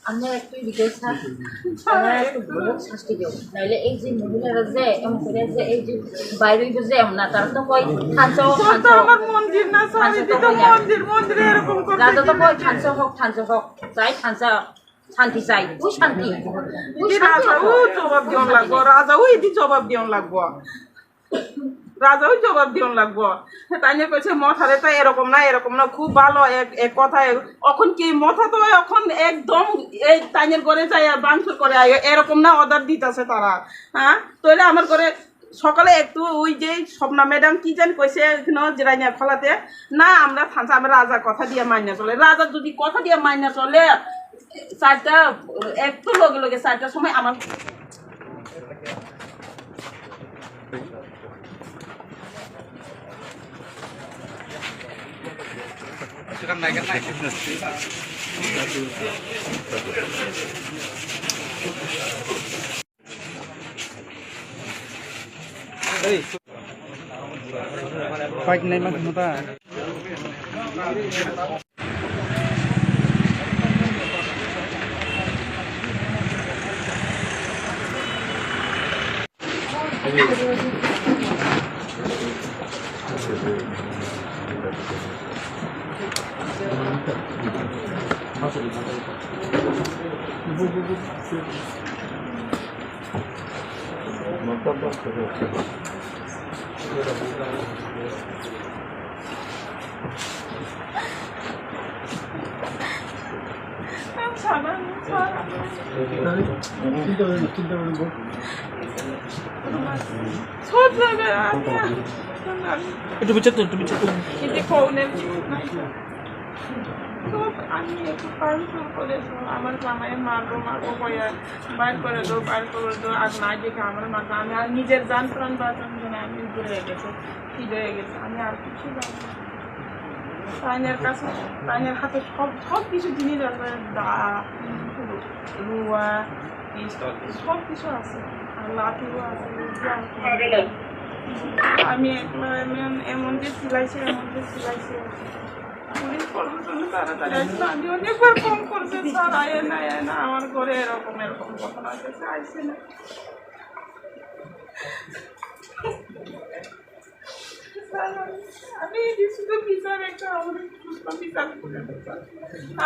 আমরা একটু বিদেশ আমরা একটু বহুত শাস্তি দেব নাইলে এই যে মহিলারা যে এমন করে যে এই যে বাইরে যে এমন না তারা তো কই থানছো আমার মন্দির না সারিদি তো মন্দিরে এরকম করে রাজা তো কই থানছো হোক চাই থানছা শান্তি চাই ওই শান্তি রাজাও জবাব দিয়ন লাগবো রাজাও এটি জবাব দিয়ন লাগবো রাজাও জবাব দিয়ন লাগবো তাইনে কইছে মথারে তো এরকম না খুব ভালো এক কথা এখন কি মথা তো এখন একদম এই তাইনের ঘরে যাই বাংসুর করে এরকম না অর্ডার দিতেছে তারা হ্যাঁ তাহলে আমার ঘরে সকালে একটু ওই যে স্বপ্না ম্যাডাম কি জানি কইছে জিরাইনা খোলাতে না আমরা থানসা আমরা রাজা কথা দিয়ে মাইনা চলে রাজা যদি কথা দিয়ে মাইনা চলে চারটা একটু লগে লগে চারটার সময় আমার Fight name of Muta. Itu bicara Hindi ko আমি একটু পারফর্ম করেছো আমার জামাই মারবো করে বাইর করে দো আর না দেখে আমার মাথা আমি আর নিজের জান প্রাণ বাঁচানোর জন্য আমি ঘুরে গেছে ফিট হয়ে গেছে আমি আর কিছু জানি তাইনের কাছে তাইনের হাতে সব কিছু জিনিস আছে দা রুয়া পিস্তল সব কিছু আছে আর লাঠিও আছে আমি এমন যে সিলাইছে পুলিশ প্রশাসন তাড়াতাড়ি আসলে আমি অনেকবার ফোন করছে স্যার আয় না আমার ঘরে এরকম ঘটনা আছে আইসে না আমি শুধু বিচার একটা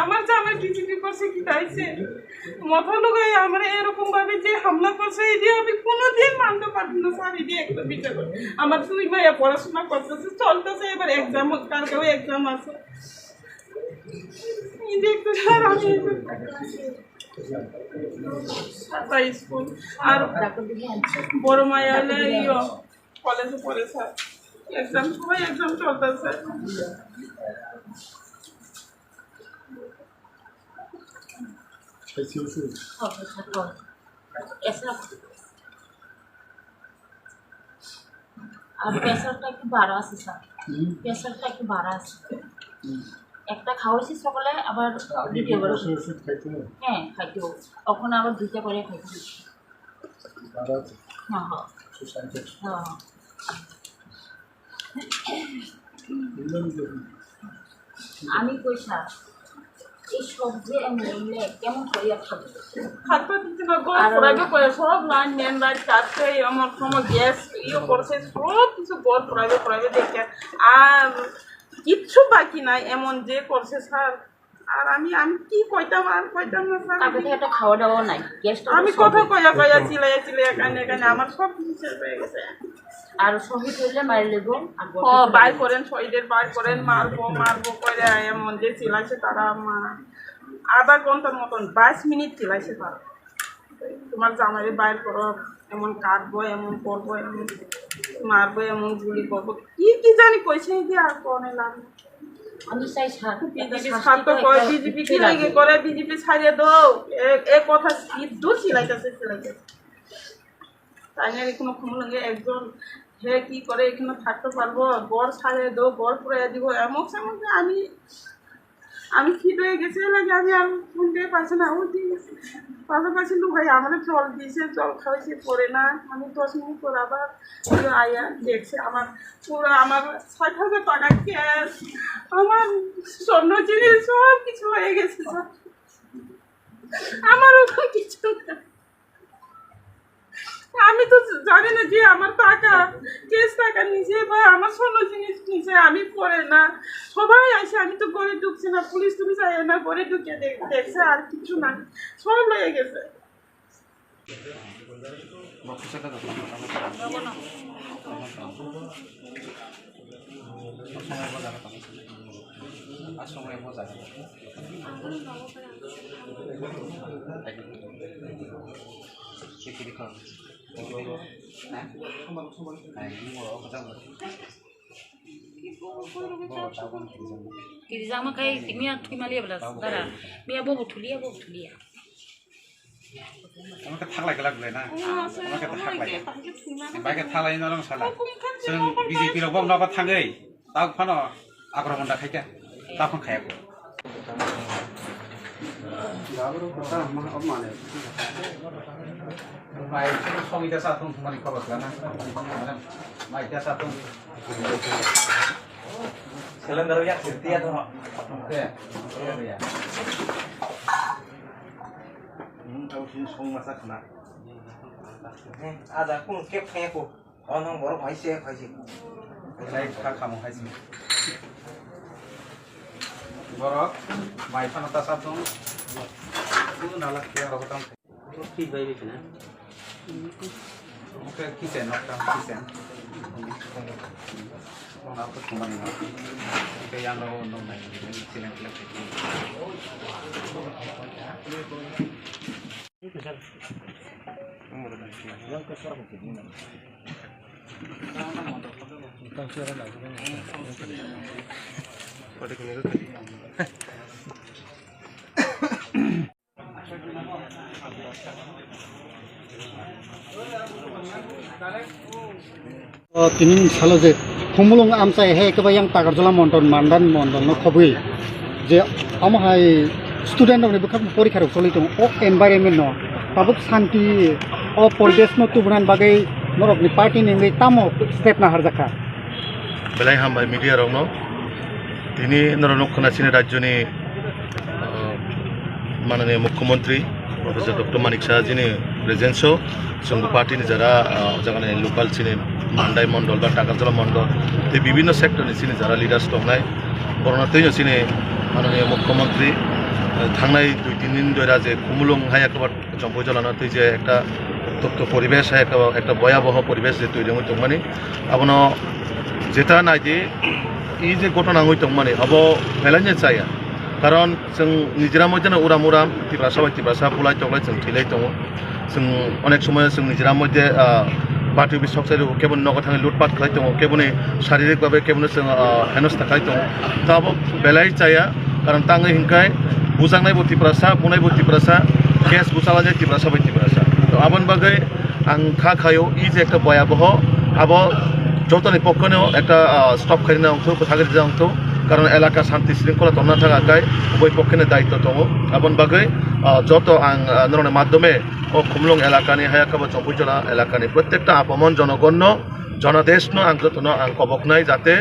আমার জামাই ডিসিপি করছে কি তাইছে মাথা লোকাই আমার এরকম ভাবে যে হামলা করছে এই দিয়ে আমি কোনোদিন মানতে পারবো না স্যার এই দিয়ে একটা বিচার করে আমার দুই ভাইয়া পড়াশোনা করতেছে চলতেছে এবার এক্সাম কালকেও এক্সাম আছে এই যে একটু স্যার আমি স্কুল আর বড় মায়া হলে কলেজে পড়ে স্যার এক্সাম সবাই এক্সাম চলতেছে আর প্রেসারটা একটু বাড়া আছে স্যার প্রেসারটা একটু বাড়া আছে একটা খাওয়াইছি সকালে আবার দ্বিতীয়বার হ্যাঁ খাইতে তখন আবার দুইটা করে খাইতে হ্যাঁ হ্যাঁ আমি পয়সা এই সবজি মরলে কেমন করিয়া খাবো খাদ্য দিতে না গড় করে সব লাইন মেন লাইন চারটে আমার সময় গ্যাস করছে সব কিছু গড় পড়াবে দেখে আর কিচ্ছু বাকি নাই এমন যে করছে স্যার আর আমি কি কইতাম না স্যার একটা খাওয়া দাওয়া নাই আমি কথা কয়া চিলাইয়া কানে আমার সব কিছু শেষ হয়ে গেছে আর শহীদ হইলে মারি লেবো বাইর করেন শহীদের বাইর করেন মারবো করে এমন যে চিলাইছে তারা আধা ঘন্টার মতন 22 মিনিট চিলাইছে তারা তোমার জামাইরে বাইর করো এমন কাটবো এমন করবো এমন মারবো এমন গুলি করবো কি জানি কইছে যে আর কোনে লাগে আমি চাই বিজেপি কি লাগে করে বিজেপি ছাড়িয়ে দাও এ কথা দূর চিলাইতেছে তাই না কোনো লাগে একজন হে কি করে এখানে থাকতে পারবো গড় ছাড়িয়ে দাও গড় পুরাইয়া দিব এমন আমি আমি ফিট হয়ে গেছি লাগে আমি আর শুনতে পারছি না উঠে গেছি পাশাপাশি লুকাই আমার জল দিয়েছে জল খাওয়াইছে পড়ে না আমি 10 মিনিট পর আবার আয়া দেখছে আমার পুরো আমার 60,000 টাকা ক্যাশ আমার স্বর্ণ জিনিস সব কিছু হয়ে গেছে সব আমার ওখানে কিছু না আমি তো জানি না যে আমার টাকা কেস টাকা নিচে বা আমার স্বর্ণ জিনিস নিচে আমি পড়ে না সবাই আসে আমি তো ঘরে ঢুকছি না পুলিশ টুলিশ আয় না ঘরে ঢুকে দেখছে আর কিছু না সব লেগে গেছে Kiri sama kayak kimia kimia belas, darah. Mia bobo tulia. আমাকে থাকলাই গেলাক না আমাকে থাকলাই বাইকে থালাই নরম সালা जों বিজেপি রব নবা থাঙ্গै তাও ফানো আগ্রহণ খাইকা তাখন খায়াবো মাই সমিতা সাথং মানে খবর না মাইটা সাথং সিলিন্ডার ইয়া সেতিয়া তো ওকে ইয়া tahu sini semua masak nak. Ada pun kep kaya ko. Orang baru paisi. Saya kamu haisi. Borok, mai pan atas satu. Itu nala kaya rokotam. Ki bayi kena. Oke kitchen, noktam kitchen. Orang apa cuma ni nak. Oke yang roh nong naik. Silen kelak. Tinin salah je, kumulung amsai he keba yang tagarjola monton mandan no khobui je amahai student ni bukan porikar usoli tu o environment no pabuk santi o polides no tubunan bagai norok ni party ni ngai tamo step na harjaka belai ham media rong no tini noronok khana sini rajyo ni माननीय मुख्यमंत्री professor doctor Manik Shah ji ने presence हो संघ party ने जरा जगह local सिने मांडाई मंडल बा टाकाजला मंडल ते विभिन्न सेक्टर ने सिने जरा लिडार्स दंनाय बरनाते सिने माननीय मुख्यमंत्री थांनाय 2-3 दिन धरे जे कुमुलुं हायाकबा जम्पय जलाना तै जे एकटा उत्तप्त परिवेश हायाकबा एकटा भयाबह परिवेश जे तैरि हइतों माने आबनो जेता नाय जे इ जे घटना हइतों माने आबो मेलानि जाया कारण जों निजरा मध्य उराम तिब्रासा पुलाय तगलाय जों थैलाय दङ जों अनेक समय जों निजरा मध्य पार्टी अफिस सक्सेस केबन नगद थाङै लुटपाट खालाय दङ केबने शारीरिक भाबे केबने जों हेनस्था खालाय दङ ताबो बेलाय जाया कारण ताङै हिंखाय बुजांनाय बतिब्रासा बुनाय बतिब्रासा केस बुसाला जे तिब्रासा बतिब्रासा तो आबन बागै आं खायो इ जे एकटा भयाबह आबो जतनि पक्षनो एकटा स्टप खारिना अंश थागिर जांथ कारण एलाका शांति श्रृंखला तंना थाखाय उभय पक्षनि दायित्व दङ आबन बागै जत आं नरने माध्यमे ओ खुमलुं एलाकानि हायाकाबा चम्पयजला एलाकानि प्रत्येकटा आपमन जनगण्य जनादेशनो आं जतनो आं कबकनाय जाते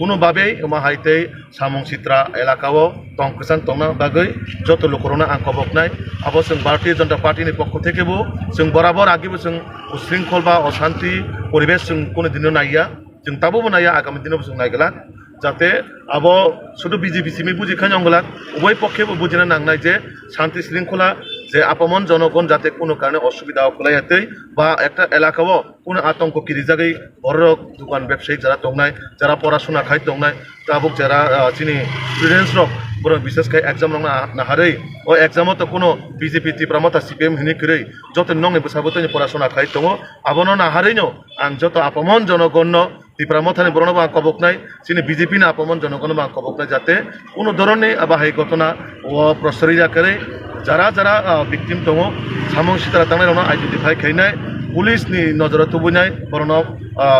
কোনোভাবেই মাহাইতে সামং চিত্রা এলাকাও তংকসান তংনা বাগৈ যত লোকরনা আং কবকনাই আবো जों भारतीय जनता पार्टीनि पक्ष থেকেবো जों बराबर आगेबो जों उशृंखल बा अशांति परिवेश जों कोनो दिन नाया जों ताबो नाया आगामी दिनाव जों नायगला जाते आबो शुद्ध बीजेपी सिमी बुझि खायंगला उभय पक्षेबो बुझिना नांनाय जे शांति श्रृंखला जे आपमन जनगण जाते कोनो कारणे असुविधा फलायाते बा একটা এলাকাও কোনো আতঙ্ক কিরি জায়গায় বড় দোকান ব্যবসায়ী যারা দংনাय যারা পড়াশোনা খাই দংনাय তাবুক যারা চিনি স্টুডেন্টস রক বড় বিশেষ করে एग्जाम না হারে ও एग्जामও তো কোনো বিজেপি ত্রিপ্রামতা সিপিএম হিনি করে যত নং বসাবতনি পড়াশোনা খাই দङ আবনো না হারেনো আং যত আপমন জনগণ ত্রিপ্রামতানি বরণবা কবকনাই চিনি বিজেপি না আপমন জনগণ বা কবকনাই যাতে কোনো ধরনের আবাহাই ঘটনা ও প্রসরিয়া করে যারা যারা ভিকটিম दङ सामं सितारा थांनाय रंना आइडेन्टिफाइ खायनाय पुलिस नि नजर तुबुनाय बरन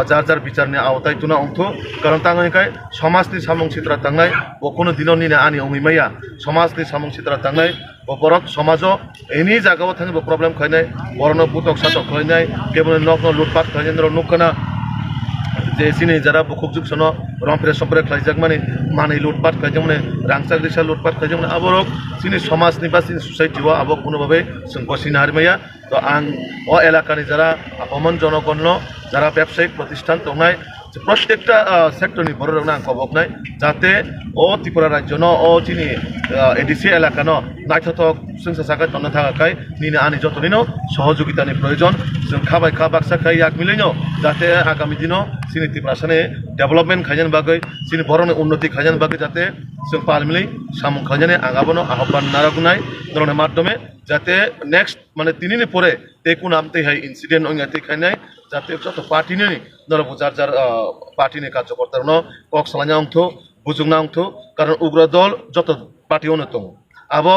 जार जार बिचारनि आवताय तुना अंथो कारण तांगनिखाय समाजनि सामं सित्रा तांनाय बखनो दिननि आनि अंगिमाया समाजनि सामं सित्रा तांनाय बरक समाजो एनि जागाव थाङो प्रब्लेम खायनाय बरन बुतक सातक खायनाय केबल नक लुटपाट खायनाय नुकना जे सिनि जरा बुखुबजुक सनो रमफ्रे सम्प्रे खायजाक माने लुटपाट खायजाक माने रांचा ग्रिसा लुटपाट खायजाक माने आबरक सिनि समाजनि बा सिनि सोसाइटिव आबो कोनो भाबे जों बसिनो हारिमाया तो आं अ एलाकानि जरा अपमान जनगण जरा व्यवसायिक प्रतिष्ठान दंनाय प्रत्येकटा सेक्टरनि बर'रावनो आं खबरनाय जाहाथे अ त्रिपुरा राज्य अ चिनि एडिसि एलाका नायथावथाव संसार सागाय तनो थाखाय निनो आनि जतनिनो सहयोगितानि प्रयोजन जों खाबाय खा बाक्सा खाय याक मिलायनो जाहाथे आगामी दिनाव सिनि त्रिपुरासानि डेभलपमेन्ट खायजान बागै सिनि बर'नि उन्नति खायजान बागै जाहाथे जों पालमिलै सामुं खायजाने आगाबोनो आह्वान नारागुनाय धरনের माध्यमे जाहाथे नेक्स्ट माने तिनिनि परे टेकु नामते हाय इन्सिडेंट ओंगाते खायनाय जाहाथे जत पार्टीनि नरबो जार जार पार्टीनि कार्यकर्तानो कक सालाना अंथो बुजुंना अंथो कारण उग्र दल जत पार्टीयावनो दङ आबो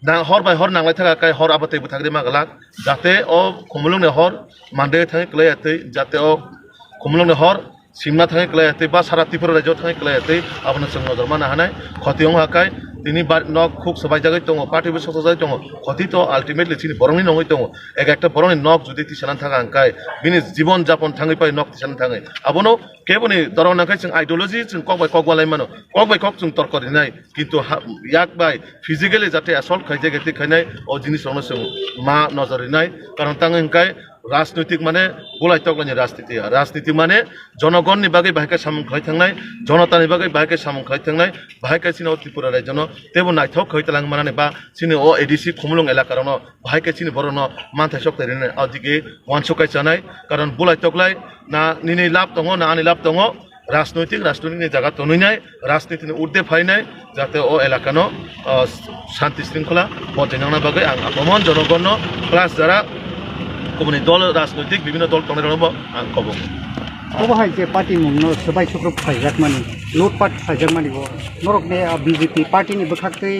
ना हर बाय हर नांलाय थाखाय हर आबादैबो थागदे मागलाक जाहाथे अ खमलंने हर मानदे थाङै क्लायाते जाहाथे अ खमलंने हर सिमना थाङै क्लायाते बा सारा त्रिपुरा राज्योआव थाङै क्लायाते आबनो जों नजर मानो हानाय खतियाव हाकाय তিনি নক খুব সবাই জায়গায় দङ পার্টিबो सजाय दङ खति तो आल्टिमेटलि चिनि बरंनि नङै दङ एक একটা बरंनि नक जुदि तिसानानै थाङा आंखाय बिनि जीवन जापन थाङै पाय नक तिसानानै थाङै आबनो केबनि दरनाखाय जों आइडियोलॉजी जों कक बाय मानो कक बाय कक जों तर्क दिनाय किन्तु याक बाय फिजिकली जाते असल्ट खायजे गेति खायनाय अ जिनिसनो जों मा नजर दिनाय कारण ताङै आंखाय राजनैतिक माने गलाय तगलायनि राजनीति माने जनगणनि बागै बाहायके सामुं खाय थांनाय जनतानि बागै बाहायके सामुं खाय थांनाय बाहायके सिनो त्रिपुरा राज्यनो तेबो नायथाव खाय तलां माने बा सिनि अ एडिसि खुमलुं एलाकारावनो बाहायके सिनि बरनो मानथाय सकतारिने अदिके वानसुकाय जानाय कारण गलाय तगलाय ना निनि लाभ दङ ना आनि लाभ दङ राजनैतिकनि जागा तनुनाय राजनीतिनि उर्दे फायनाय जाहाथे अ एलाकानो शान्ति शृंखला बजायनांना बागै आं अपमान जनगण प्लास जारा गुबुन दल राजनैतिक विभिन्न दल तंनायबो आं खबर अबहाय जे पार्टी मुंनो सबाय सुग्रुप फायजाक मानि लुटपाट फायजाक मानि नरक ने बीजेपी पार्टी नि बखाकै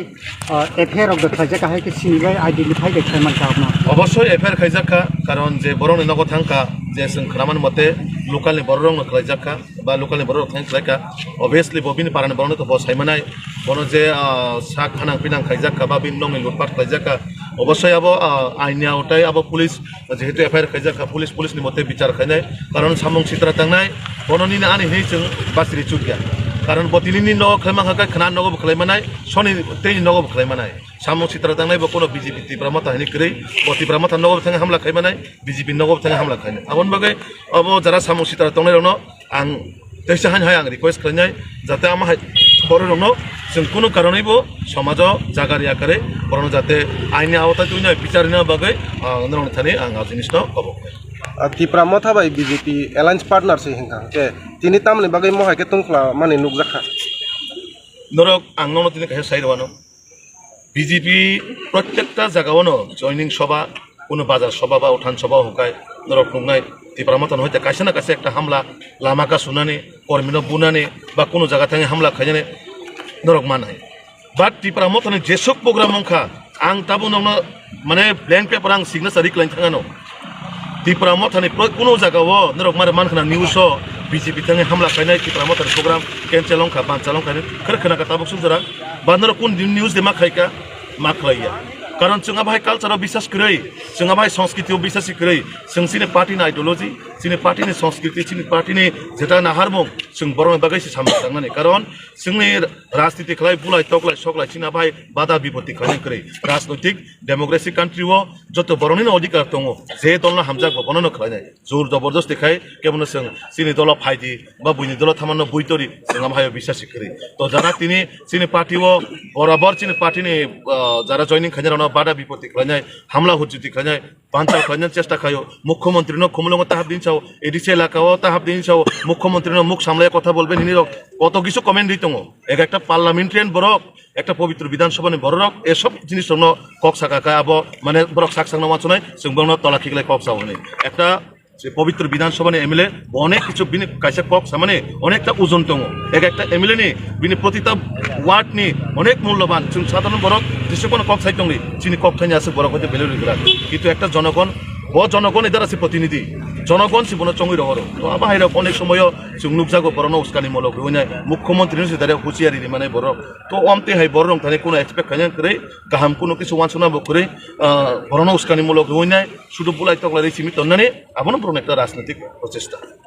एफआईआर अफ द फायजाक हाय के सिनिबाय आइडेंटिफाई देखाय मान काबना अवश्य एफआईआर खायजाका कारण जे बर'नि नगद थांका जे जों खोनामान मते लोकालनि बर'रावनो खायजाका बा लोकालनि बर'राव थांखायका अबियसलि बबिनि पारानि बर'नो तो बसायमानाय बनो जे सा खानां पिनां खायजाका बा बिन नंनि लुटपाट खायजाका अवश्य अब आइननि आवताय अब पुलिस जेहेतु एफआईआर खायजाका पुलिसनि मते बिचार खायनाय कारण सामुं सित्रा थांनाय बननि आनि हे जों बासिरि चुकिया कारण बतिलिनि न खायमाखाय खाना नगब खालायमानाय सनि तेनि नगब खालायमानाय सामुं सित्रा थांनाय बा कोनो बीजेपी तिब्रामता हनि क्रै बतिब्रामता नगब थाङै हमला खायमानाय बीजेपी नगब थाङै हमला खायनाय आबन बागै अब जरा सामुं सित्रा थांनायनो आं तैसा हाय आं रिक्वेस्ट खालायनाय जाते आमा बर'नो जों कोनो कारनैबो समाजाव जागारि आकारे बर'नो जाते आइननि आवताय तुइनाय बिचारनि बागै नरनो थानि आं जिनिसनो खबर त्रिपुरा थाबाय बीजेपी एलायन्स पार्टनारसै हिंखा जे तिनि तामनि बागै महायके तुंख्ला माने नुकजाखा नरक आंनावनो तिनि काहे साइरवानो बीजेपी प्रत्येकटा जागावनो जयनिं सभा कोनो बाजार सभा बा उठान सभा हुकाय नरक नुनाय त्रिपुरा मतान हयते कासे ना कासे एकटा हामला लामाका सुनानै कर्मिनो बुनानै बा कोनो जागा थाङै हामला खायनानै नरक मानाय बाट त्रिपुरा मतान जेसक प्रग्राम मंखा आं ताबो नंनो माने ब्लेंक पेपर आं सिग्नेचार रिक्लाइन थाङानो त्रिपुरा मतानि कोनो जागाव नरक मारे मानखना निउस बीजेपी थाङै हामला खायनाय त्रिपुरा मतानि प्रग्राम केन्सेल लंखा बानचालं खायनाय खोनाका ताबो सुजरा बा नरक कोन निउस दे मा खायका मा खायया कारण जोंहा बाहाय कालचाराव बिसास करै जोंहा बाहाय संस्कृतियाव बिसास करै जों सिनि पार्टीनि आइडियोलॉजी सिनि पार्टीनि संस्कृति सिनि पार्टीनि जेटा नाहारमुं जों बर'नि बागैसो सामलायलांनानै कारण जोंनि राजनीति खालाय बुलाय तगलाय सकलाय सिना बाहाय बादा बिपत्ति खालाय करै राजनैतिक डेमोक्रेसि कान्ट्रियाव जत बर'नि अधिकार दङ जे दलनो हामजाक बननो खालायनाय जोर जबरदस्ति खाय केबनो जों सिनि दल फायदि बा बुइनि दल थामानो बुइतरि जोंहा बाहाय बिसास करै तो जारा तिनि सिनि पार्टीयाव बराबर सिनि पार्टीनि जारा जयनिं खायनाय बादा विपत्ति खालायनाय हमला हुज्जुति खालायनाय बानचाल खालायनो चेष्टा खायो मुख्यमंत्रीनो खुमलुङाव ताहाब दिनसाव एडिसि एलाकाव ताहाब दिनसाव मुख्यमंत्रीनो मुख सामलाय কথা বলবেন ইনি কত কিছু কমেন্ট দিত এক একটা পার্লামেন্টারিয়ান বরক একটা পবিত্র বিধানসভানি বরক এসব জিনিস কক সাকাকা আব মানে বরক সাকসাংনো মাছনাই जों বংনো তলাখিগলাই কক সাবনে একটা যে পবিত্র বিধানসভানি এমএলএ অনেক কিছু বিনি কাইসা কক সামনে অনেকটা ওজন দङ এক একটা এমএলএ নি বিনি প্রতিটা ওয়ার্ড নি অনেক মূল্যবান जों সাধারণ বরক যেসব কোন কক সাইট দङ চিনি কক থানি আছে বরক হতে বেলুরি গ্রাম কিন্তু একটা জনগণ ব জনগণ এদার আছে প্রতিনিধি জনগণ জীবন চঙ্গি রহর তো আমার হাইরা অনেক সময় जों नुकजागो बरनो उस्कानिमूलक होइना मुख्यमंत्री सिदारे हुसियारि माने बर तो अमते हाय बर रं थाने कोनो एक्सपेक्ट खायन करे गाहाम कोनो किसु वानसना बकरे बरनो उस्कानिमूलक होइना सुदु बुलाय तकलारि सिमि तन्नानि आबनो प्रनेक्टा राजनीतिक प्रचेष्टा